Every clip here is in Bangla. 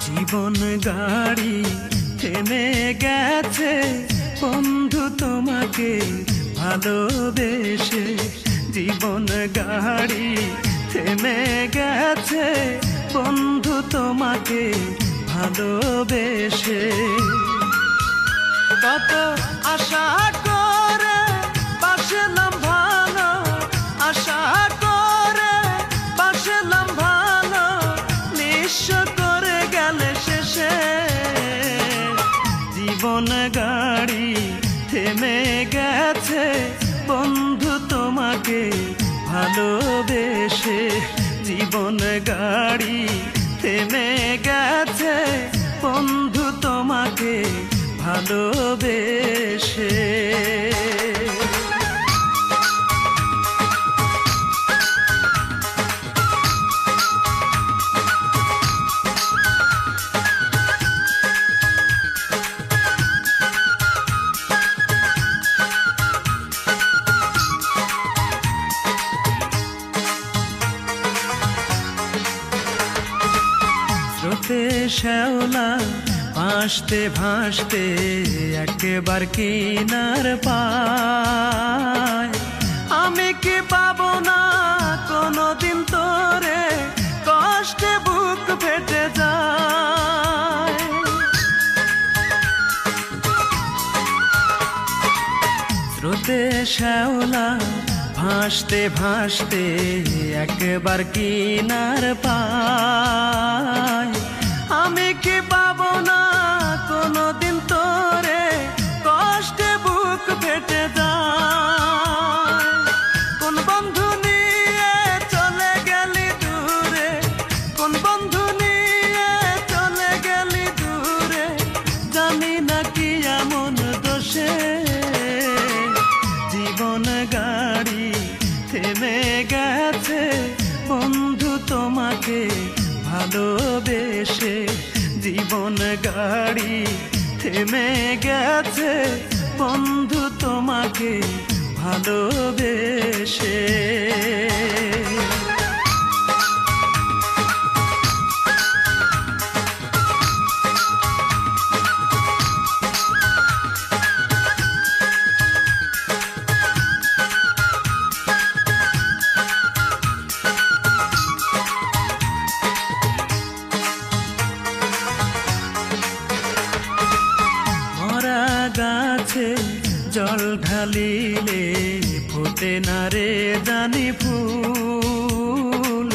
জীবন গাড়ি থেমে গেছে বন্ধু তোমাকে ভালোবেসে, জীবন গাড়ি থেমে গেছে বন্ধু তোমাকে ভালোবেসে। কত আশা করে বাসলাম ভালো, আশা করে বাসলাম ভালো, নিঃস্ব করে গেলে শেষে। জীবন গাড়ি থেমে গেছে বন্ধু তোমাকে ভালোবেসে, জীবন গাড়ি থেমে গেছে বন্ধু তোমাকে ভালোবেসে। স্রোতে শ্যাওলা ভাসতে ভাসতে একবার কিনার পায়, আমি কি পাবো না কোনোদিন তোরে, কষ্টে বুক ফেটে যায়। স্রোতে শ্যাওলা ভাসতে ভাসতে একবার কিনার পায়, আমি কি পাবো না কোনোদিন তোরে, কষ্টে বুক ফেটে যায়। কোন বন্ধু নিয়ে চলে গেলি দূরে, কোন বন্ধু নিয়ে চলে গেলি দূরে, জানি না কি এমন দোষে। জীবন গাড়ি থেমে গেছে বন্ধু তোমাকে ভালোবেসে, জীবন গাড়ি থেমে গেছে বন্ধু তোমাকে ভালোবেসে। গাছে জল ঢালিলে ফোটে না রে জানি ফুল,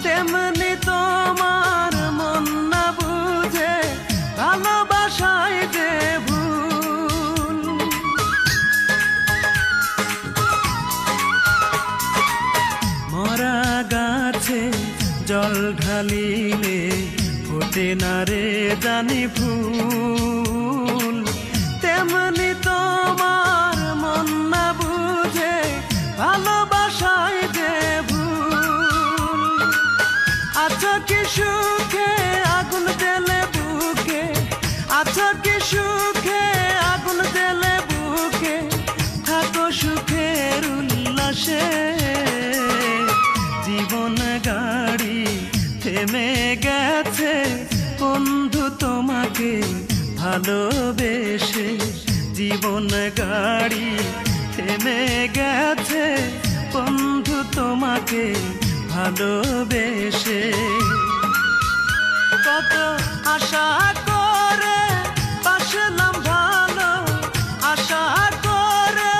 তেমনি তোমার মন না বুঝে ভালোবাসায় যে ভুল। মরা গাছে জল ঢালিলে ফোটে না রে জানি ফুল, তেমনি তোমার মন না বুঝে ভালোবাসায় যে ভুল। আছো কি সুখে আগুন জেলে বুকে, আছো কি সুখে আগুন জেলে বুকে, থাকো সুখের উল্লাসে। জীবন গাড়ি থেমে গেছে বন্ধু তোমাকে ভালোবেসে, জীবন গাড়ি থেমে গেছে বন্ধু তোমাকে ভালোবেসে। কত আশা করে বাসলাম ভালো, আশা করে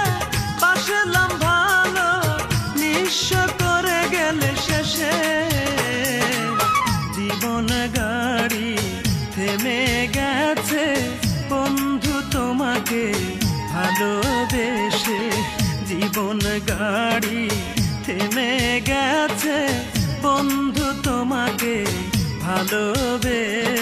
বাসলাম ভালো, নিঃস্ব করে গেলে শেষে। জীবন গাড়ি থেমে গেছে বন্ধু তোমাকে ভালোবেসে, জীবন গাড়ি থেমে গেছে বন্ধু তোমাকে ভালোবেসে।